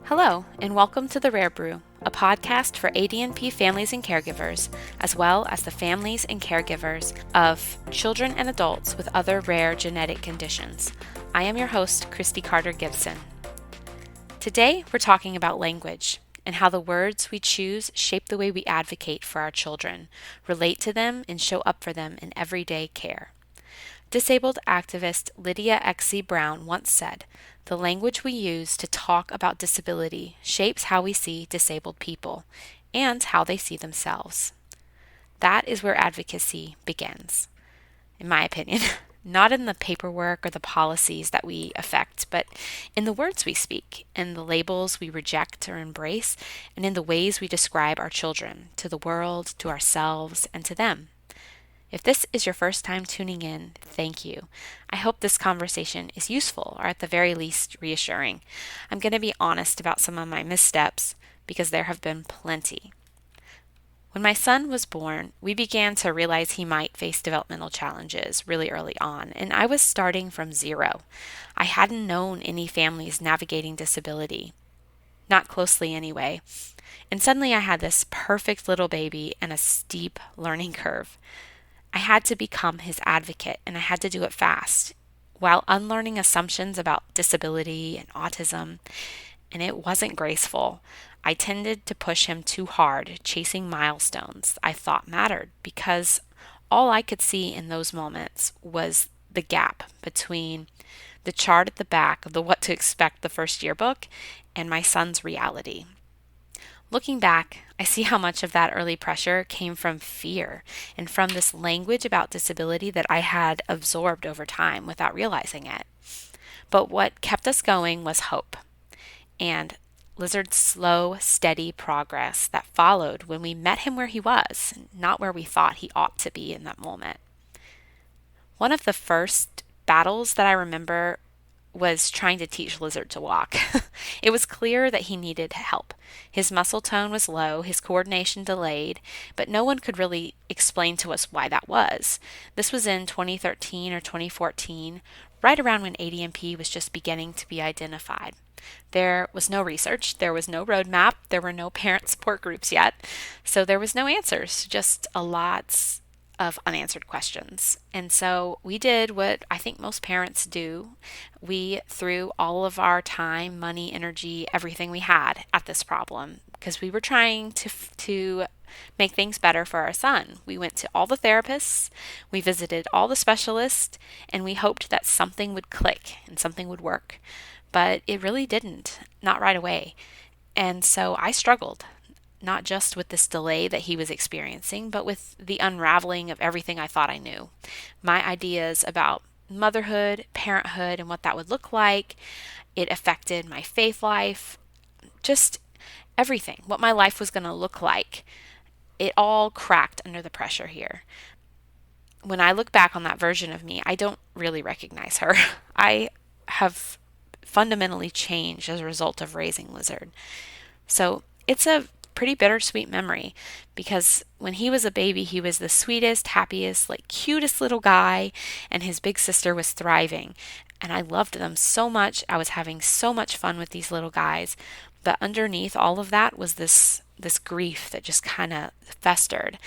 Hello, and welcome to the Rare Brew, a podcast for ADNP families and caregivers, as well as the families and caregivers of children and adults with other rare genetic conditions. I am your host, Christy Carter Gibson. Today, we're talking about language and how the words we choose shape the way we advocate for our children, relate to them, and show up for them in everyday care. Disabled activist Lydia X.C. Brown once said, "The language we use to talk about disability shapes how we see disabled people and how they see themselves." That is where advocacy begins, in my opinion. Not in the paperwork or the policies that we affect, but in the words we speak, in the labels we reject or embrace, and in the ways we describe our children to the world, to ourselves, and to them. If this is your first time tuning in, thank you. I hope this conversation is useful or at the very least reassuring. I'm going to be honest about some of my missteps because there have been plenty. When my son was born, we began to realize he might face developmental challenges really early on, and I was starting from zero. I hadn't known any families navigating disability, not closely anyway. And suddenly I had this perfect little baby and a steep learning curve. I had to become his advocate, and I had to do it fast, while unlearning assumptions about disability and autism, and it wasn't graceful. I tended to push him too hard, chasing milestones I thought mattered, because all I could see in those moments was the gap between the chart at the back of the What to Expect the First Year book and my son's reality. Looking back, I see how much of that early pressure came from fear and from this language about disability that I had absorbed over time without realizing it. But what kept us going was hope and Lizard's slow, steady progress that followed when we met him where he was, not where we thought he ought to be in that moment. One of the first battles that I remember was trying to teach Lizard to walk. It was clear that he needed help. His muscle tone was low, his coordination delayed, but no one could really explain to us why that was. This was in 2013 or 2014, right around when ADNP was just beginning to be identified. There was no research, there was no roadmap, there were no parent support groups yet, so there was no answers, just a lot of unanswered questions. And so we did what I think most parents do. We threw all of our time, money, energy, everything we had at this problem because we were trying to make things better for our son. We went to all the therapists, we visited all the specialists, and we hoped that something would click and something would work. But it really didn't, not right away. And so I struggled, not just with this delay that he was experiencing, but with the unraveling of everything I thought I knew. My ideas about motherhood, parenthood, and what that would look like. It affected my faith life, just everything, what my life was going to look like. It all cracked under the pressure here. When I look back on that version of me, I don't really recognize her. I have fundamentally changed as a result of raising Lizard. So it's a pretty bittersweet memory because when he was a baby, he was the sweetest, happiest, cutest little guy, and his big sister was thriving. And I loved them so much. I was having so much fun with these little guys. But underneath all of that was this grief that just kind of festered.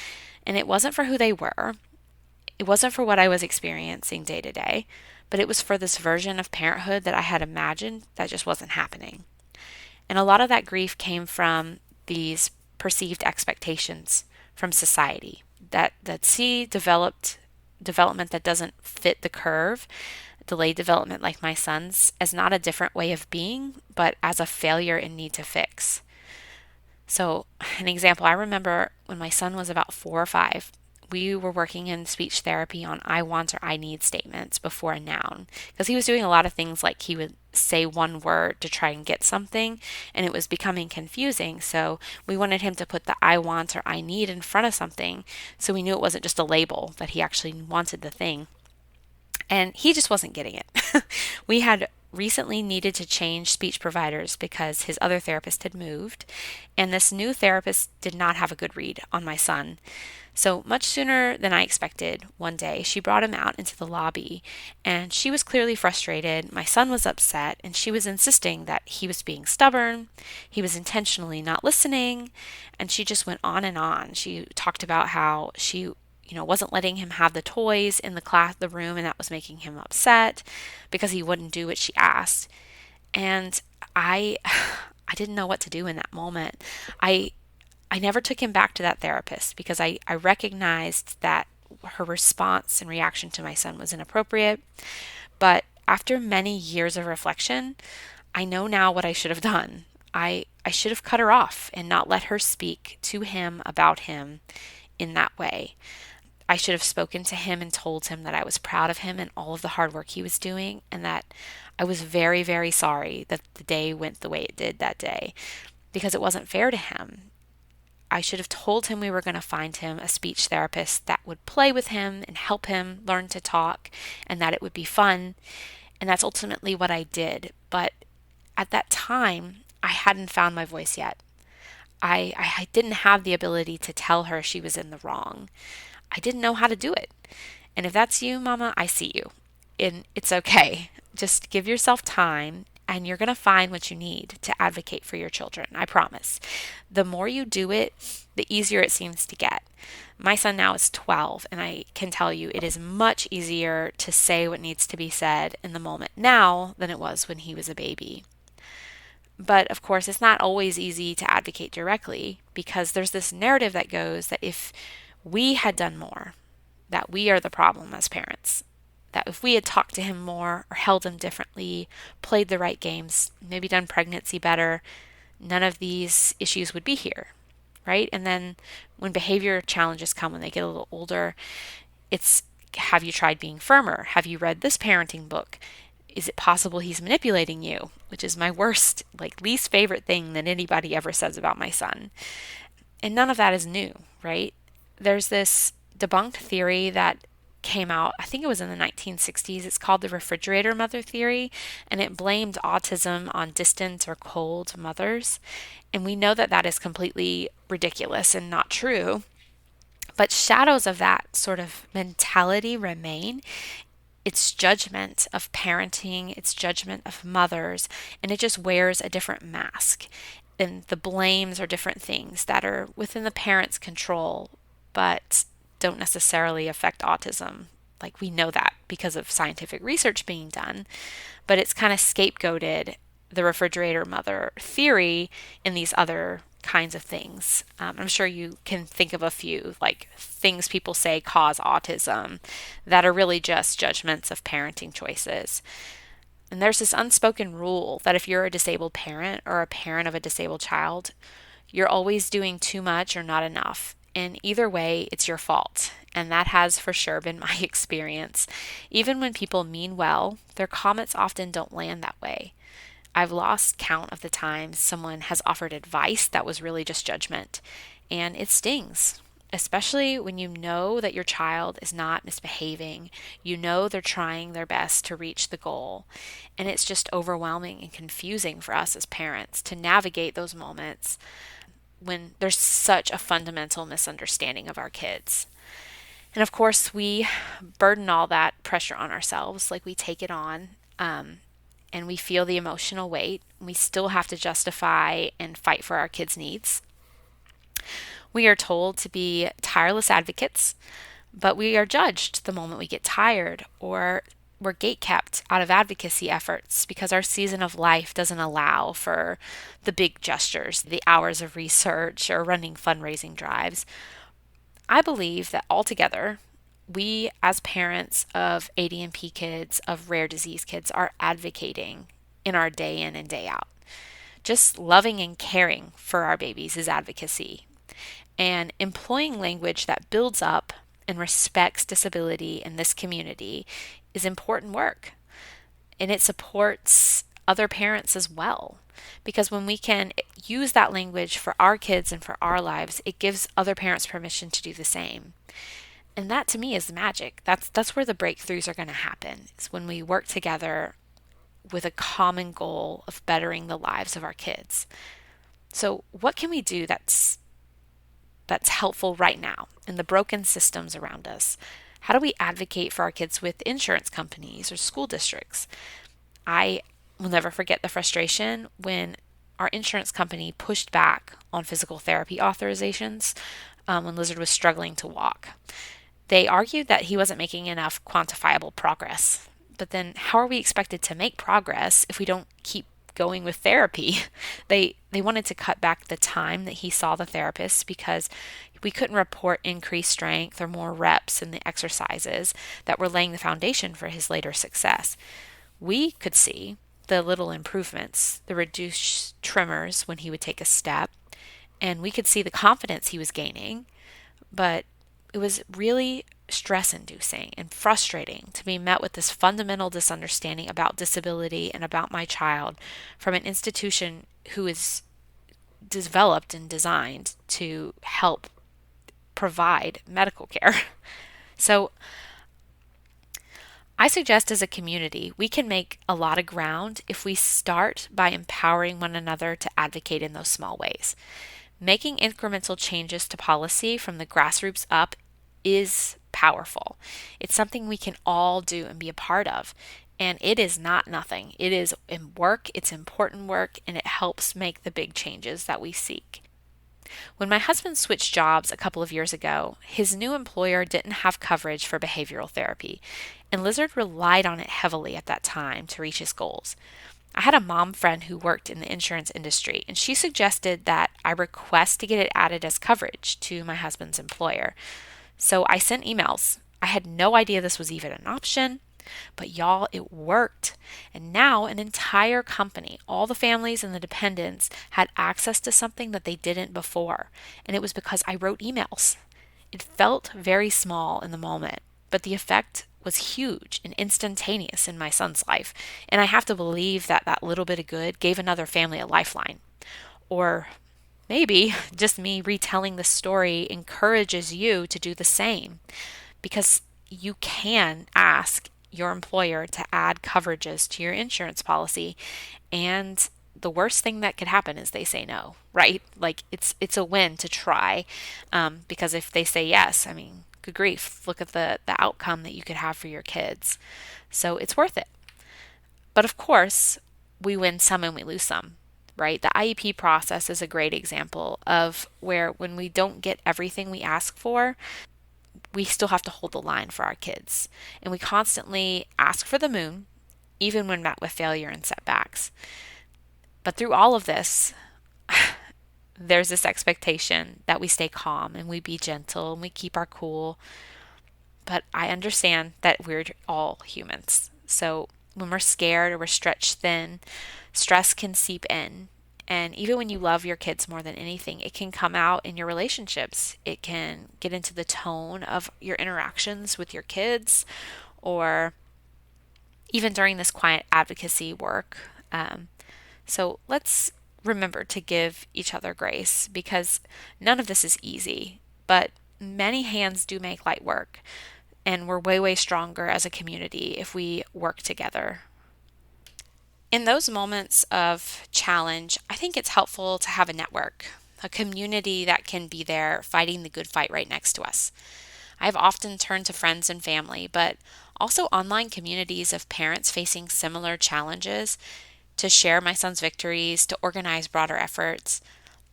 And it wasn't for who they were. It wasn't for what I was experiencing day to day, but it was for this version of parenthood that I had imagined that just wasn't happening. And a lot of that grief came from these perceived expectations from society that see development that doesn't fit the curve, delayed development like my son's, as not a different way of being, but as a failure and need to fix. So an example, I remember when my son was about 4 or 5, we were working in speech therapy on I want or I need statements before a noun because he was doing a lot of things like he would say one word to try and get something and it was becoming confusing. So we wanted him to put the I want or I need in front of something so we knew it wasn't just a label, that he actually wanted the thing. And he just wasn't getting it. We had recently needed to change speech providers because his other therapist had moved, and this new therapist did not have a good read on my son. So, much sooner than I expected, one day she brought him out into the lobby, and she was clearly frustrated. My son was upset, and she was insisting that he was being stubborn, he was intentionally not listening, and she just went on and on. She talked about how she wasn't letting him have the toys in the room, and that was making him upset because he wouldn't do what she asked. And I I didn't know what to do in that moment. I I never took him back to that therapist because I recognized that her response and reaction to my son was inappropriate. But after many years of reflection, I know now what I should have done. I should have cut her off and not let her speak to him about him in that way. I should have spoken to him and told him that I was proud of him and all of the hard work he was doing, and that I was very, very sorry that the day went the way it did that day because it wasn't fair to him. I should have told him we were going to find him a speech therapist that would play with him and help him learn to talk and that it would be fun. And that's ultimately what I did. But at that time, I hadn't found my voice yet. I didn't have the ability to tell her she was in the wrong. I didn't know how to do it. And if that's you, Mama, I see you. And it's okay. Just give yourself time and you're going to find what you need to advocate for your children. I promise. The more you do it, the easier it seems to get. My son now is 12, and I can tell you it is much easier to say what needs to be said in the moment now than it was when he was a baby. But of course, it's not always easy to advocate directly because there's this narrative that goes that if we had done more, that we are the problem as parents. That if we had talked to him more or held him differently, played the right games, maybe done pregnancy better, none of these issues would be here, right? And then when behavior challenges come when they get a little older, it's have you tried being firmer? Have you read this parenting book? Is it possible he's manipulating you? Which is my worst, least favorite thing that anybody ever says about my son. And none of that is new, right? There's this debunked theory that came out, I think it was in the 1960s. It's called the refrigerator mother theory, and it blamed autism on distant or cold mothers. And we know that that is completely ridiculous and not true. But shadows of that sort of mentality remain. It's judgment of parenting, it's judgment of mothers, and it just wears a different mask. And the blames are different things that are within the parent's control, but don't necessarily affect autism. We know that because of scientific research being done, but it's kind of scapegoated the refrigerator mother theory in these other kinds of things. I'm sure you can think of a few, things people say cause autism that are really just judgments of parenting choices. And there's this unspoken rule that if you're a disabled parent or a parent of a disabled child, you're always doing too much or not enough. And either way, it's your fault. And that has for sure been my experience. Even when people mean well, their comments often don't land that way. I've lost count of the times someone has offered advice that was really just judgment. And it stings, especially when you know that your child is not misbehaving. You know they're trying their best to reach the goal. And it's just overwhelming and confusing for us as parents to navigate those moments when there's such a fundamental misunderstanding of our kids. And of course, we burden all that pressure on ourselves, we take it on, and we feel the emotional weight. We still have to justify and fight for our kids' needs. We are told to be tireless advocates, but we are judged the moment we get tired, or we're gatekept out of advocacy efforts because our season of life doesn't allow for the big gestures, the hours of research, or running fundraising drives. I believe that altogether, we as parents of ADNP kids, of rare disease kids, are advocating in our day in and day out. Just loving and caring for our babies is advocacy. And employing language that builds up and respects disability in this community is important work. And it supports other parents as well. Because when we can use that language for our kids and for our lives, it gives other parents permission to do the same. And that to me is the magic. That's where the breakthroughs are going to happen. It's when we work together with a common goal of bettering the lives of our kids. So, what can we do that's helpful right now in the broken systems around us? How do we advocate for our kids with insurance companies or school districts? I will never forget the frustration when our insurance company pushed back on physical therapy authorizations when Lizard was struggling to walk. They argued that he wasn't making enough quantifiable progress. But then, how are we expected to make progress if we don't keep going with therapy? They wanted to cut back the time that he saw the therapist because we couldn't report increased strength or more reps in the exercises that were laying the foundation for his later success. We could see the little improvements, the reduced tremors when he would take a step, and we could see the confidence he was gaining, but it was really stress inducing and frustrating to be met with this fundamental misunderstanding about disability and about my child from an institution who is developed and designed to help provide medical care. So I suggest as a community, we can make a lot of ground if we start by empowering one another to advocate in those small ways. Making incremental changes to policy from the grassroots up is powerful. It's something we can all do and be a part of. And it is not nothing. It is work, it's important work, and it helps make the big changes that we seek. When my husband switched jobs a couple of years ago, his new employer didn't have coverage for behavioral therapy, and Lizard relied on it heavily at that time to reach his goals. I had a mom friend who worked in the insurance industry, and she suggested that I request to get it added as coverage to my husband's employer. So I sent emails. I had no idea this was even an option, but y'all, it worked. And now an entire company, all the families and the dependents, had access to something that they didn't before. And it was because I wrote emails. It felt very small in the moment, but the effect was huge and instantaneous in my son's life. And I have to believe that that little bit of good gave another family a lifeline. Or maybe just me retelling the story encourages you to do the same, because you can ask your employer to add coverages to your insurance policy, and the worst thing that could happen is they say no, right? Like it's a win to try, because if they say yes, I mean, good grief, look at the outcome that you could have for your kids. So it's worth it. But of course, we win some and we lose some, right? The IEP process is a great example of where when we don't get everything we ask for, we still have to hold the line for our kids. And we constantly ask for the moon, even when met with failure and setbacks. But through all of this, there's this expectation that we stay calm and we be gentle and we keep our cool. But I understand that we're all humans. So when we're scared or we're stretched thin, stress can seep in. And even when you love your kids more than anything, it can come out in your relationships. It can get into the tone of your interactions with your kids, or even during this quiet advocacy work. So let's remember to give each other grace, because none of this is easy, but many hands do make light work. And we're way, way stronger as a community if we work together. In those moments of challenge, I think it's helpful to have a network, a community that can be there fighting the good fight right next to us. I've often turned to friends and family, but also online communities of parents facing similar challenges to share my son's victories, to organize broader efforts.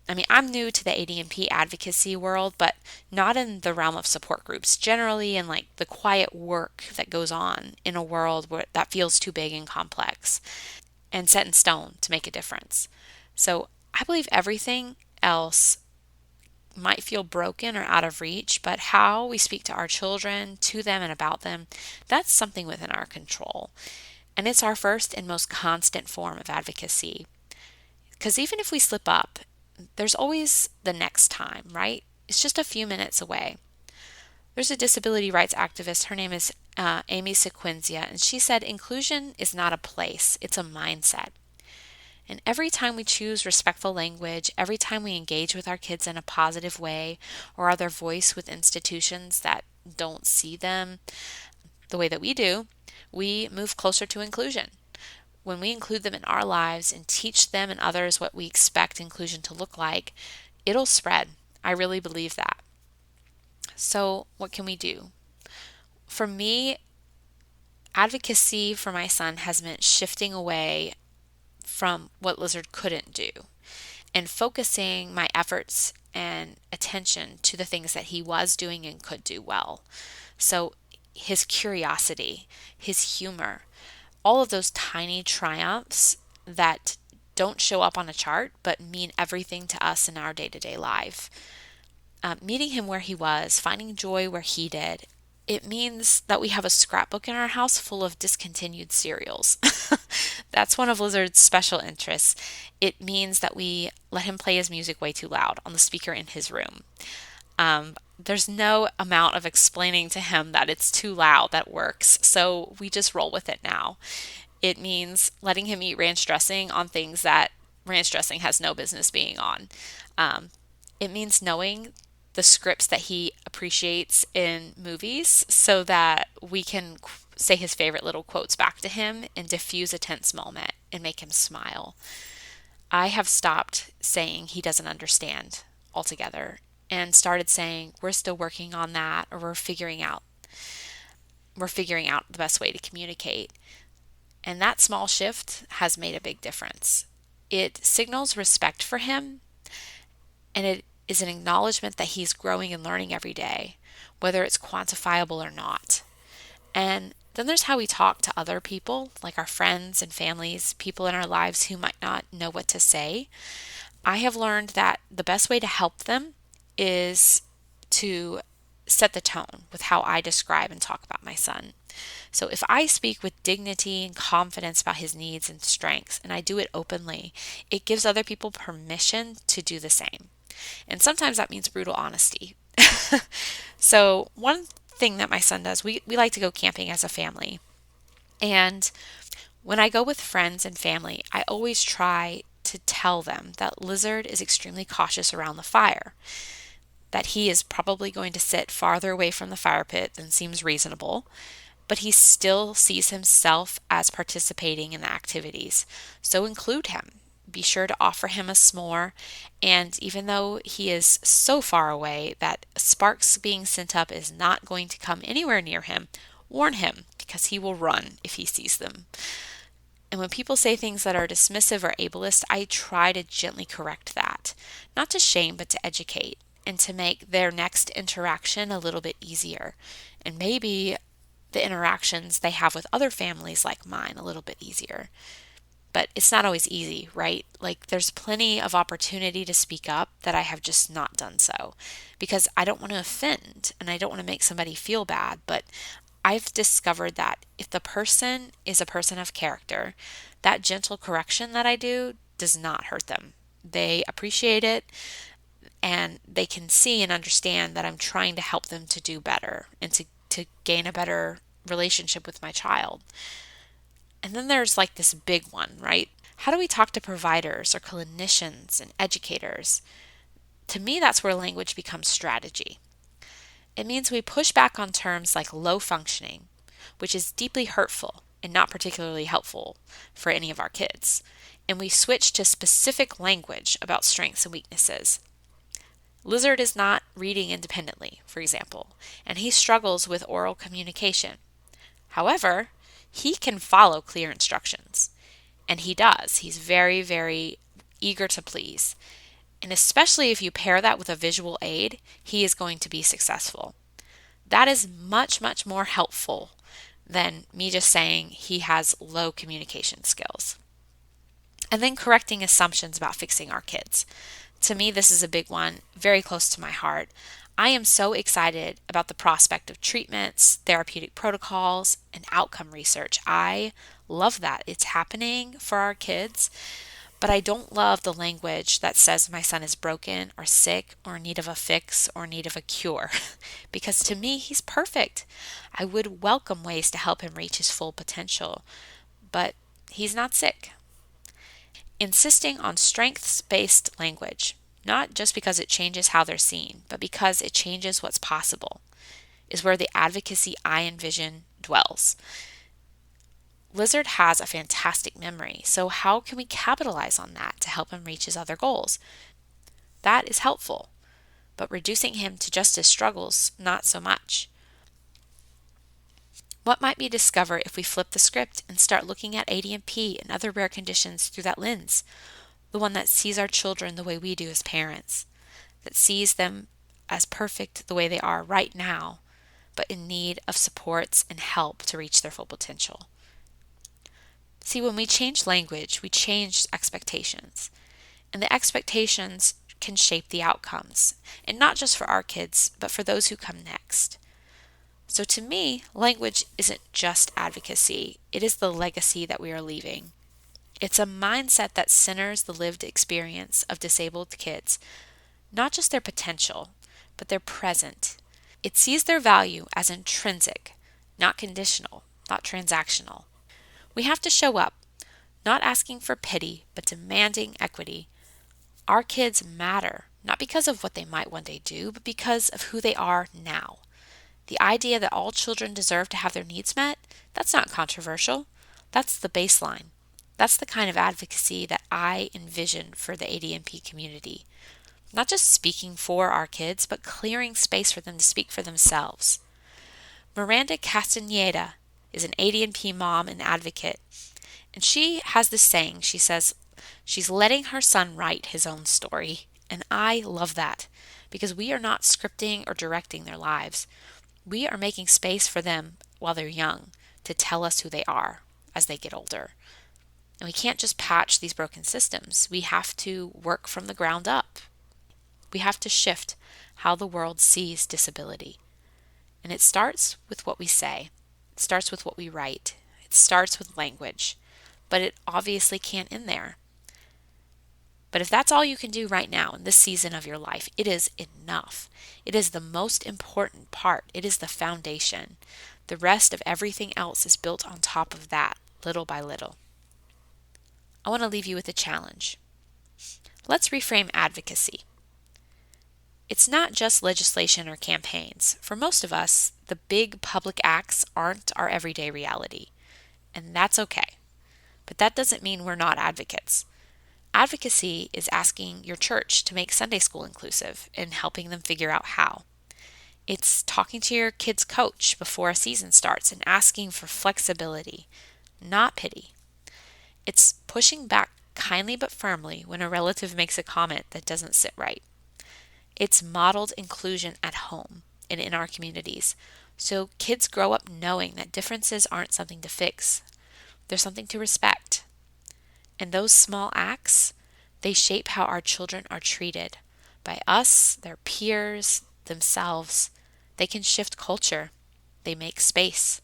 I mean, I'm new to the ADNP advocacy world, but not in the realm of support groups, generally in like the quiet work that goes on in a world that feels too big and complex and set in stone to make a difference. So I believe everything else might feel broken or out of reach, but how we speak to our children, to them, and about them, that's something within our control. And it's our first and most constant form of advocacy. Because even if we slip up, there's always the next time, right? It's just a few minutes away. There's a disability rights activist, her name is Amy Sequenzia, and she said, inclusion is not a place, it's a mindset. And every time we choose respectful language, every time we engage with our kids in a positive way, or are their voice with institutions that don't see them the way that we do, we move closer to inclusion. when we include them in our lives and teach them and others what we expect inclusion to look like, it'll spread. I really believe that. So, what can we do? For me, advocacy for my son has meant shifting away from what Lizard couldn't do and focusing my efforts and attention to the things that he was doing and could do well. So, his curiosity, his humor, all of those tiny triumphs that don't show up on a chart but mean everything to us in our day-to-day life. Meeting him where he was, finding joy where he did, it means that we have a scrapbook in our house full of discontinued cereals. That's one of Lizard's special interests. It means that we let him play his music way too loud on the speaker in his room. There's no amount of explaining to him that it's too loud that works, so we just roll with it now. It means letting him eat ranch dressing on things that ranch dressing has no business being on. It means knowing the scripts that he appreciates in movies so that we can say his favorite little quotes back to him and diffuse a tense moment and make him smile. I have stopped saying he doesn't understand altogether and started saying we're still working on that, or we're figuring out the best way to communicate. And that small shift has made a big difference. It signals respect for him, and it is an acknowledgement that he's growing and learning every day, whether it's quantifiable or not. And then there's how we talk to other people, like our friends and families, people in our lives who might not know what to say. I have learned that the best way to help them is to set the tone with how I describe and talk about my son. So if I speak with dignity and confidence about his needs and strengths, and I do it openly, it gives other people permission to do the same. And sometimes that means brutal honesty. So one thing that my son does, we like to go camping as a family. And when I go with friends and family, I always try to tell them that Lizard is extremely cautious around the fire, that he is probably going to sit farther away from the fire pit than seems reasonable, but he still sees himself as participating in the activities. So include him. Be sure to offer him a s'more, and even though he is so far away that sparks being sent up is not going to come anywhere near him, warn him, because he will run if he sees them. And when people say things that are dismissive or ableist, I try to gently correct that, not to shame, but to educate, and to make their next interaction a little bit easier, and maybe the interactions they have with other families like mine a little bit easier. But it's not always easy, right? Like there's plenty of opportunity to speak up that I have just not done so because I don't want to offend and I don't want to make somebody feel bad. But I've discovered that if the person is a person of character, that gentle correction that I do does not hurt them. They appreciate it and they can see and understand that I'm trying to help them to do better and to gain a better relationship with my child. And then there's like this big one, right? How do we talk to providers or clinicians and educators? To me, that's where language becomes strategy. It means we push back on terms like low functioning, which is deeply hurtful and not particularly helpful for any of our kids. And we switch to specific language about strengths and weaknesses. Lizard is not reading independently, for example, and he struggles with oral communication. However, he can follow clear instructions, and he does. He's very, very eager to please. And especially if you pair that with a visual aid, he is going to be successful. That is much, much more helpful than me just saying he has low communication skills. And then correcting assumptions about fixing our kids. To me, this is a big one, very close to my heart. I am so excited about the prospect of treatments, therapeutic protocols, and outcome research. I love that. It's happening for our kids, but I don't love the language that says my son is broken or sick or in need of a fix or in need of a cure, because to me, he's perfect. I would welcome ways to help him reach his full potential, but he's not sick. Insisting on strengths-based language, not just because it changes how they're seen, but because it changes what's possible, is where the advocacy I envision dwells. Lizard has a fantastic memory, so how can we capitalize on that to help him reach his other goals? That is helpful, but reducing him to just his struggles, not so much. What might we discover if we flip the script and start looking at ADNP and other rare conditions through that lens? The one that sees our children the way we do as parents, that sees them as perfect the way they are right now, but in need of supports and help to reach their full potential. See, when we change language, we change expectations, and the expectations can shape the outcomes, and not just for our kids, but for those who come next. So to me, language isn't just advocacy, it is the legacy that we are leaving. It's a mindset that centers the lived experience of disabled kids, not just their potential, but their present. It sees their value as intrinsic, not conditional, not transactional. We have to show up, not asking for pity, but demanding equity. Our kids matter, not because of what they might one day do, but because of who they are now. The idea that all children deserve to have their needs met, that's not controversial. That's the baseline. That's the kind of advocacy that I envision for the ADNP community. Not just speaking for our kids, but clearing space for them to speak for themselves. Miranda Castaneda is an ADNP mom and advocate, and she has this saying. She says she's letting her son write his own story, and I love that because we are not scripting or directing their lives. We are making space for them while they're young to tell us who they are as they get older. And we can't just patch these broken systems. We have to work from the ground up. We have to shift how the world sees disability. And it starts with what we say. It starts with what we write. It starts with language. But it obviously can't end there. But if that's all you can do right now in this season of your life, it is enough. It is the most important part. It is the foundation. The rest of everything else is built on top of that, little by little. I want to leave you with a challenge. Let's reframe advocacy. It's not just legislation or campaigns. For most of us, the big public acts aren't our everyday reality, and that's okay. But that doesn't mean we're not advocates. Advocacy is asking your church to make Sunday school inclusive and helping them figure out how. It's talking to your kid's coach before a season starts and asking for flexibility, not pity. It's pushing back kindly but firmly when a relative makes a comment that doesn't sit right. It's modeled inclusion at home and in our communities, so kids grow up knowing that differences aren't something to fix. They're something to respect. And those small acts, they shape how our children are treated by us, their peers, themselves. They can shift culture. They make space.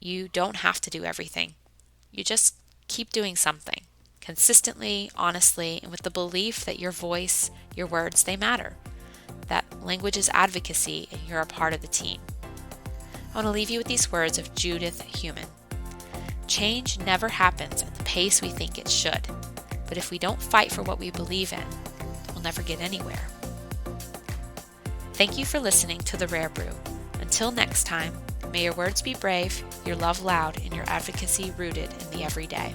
You don't have to do everything. You just keep doing something, consistently, honestly, and with the belief that your voice, your words, they matter. That language is advocacy and you're a part of the team. I want to leave you with these words of Judith Heumann. Change never happens at the pace we think it should, but if we don't fight for what we believe in, we'll never get anywhere. Thank you for listening to the Rare Brew. Until next time, may your words be brave, your love loud, and your advocacy rooted in the everyday.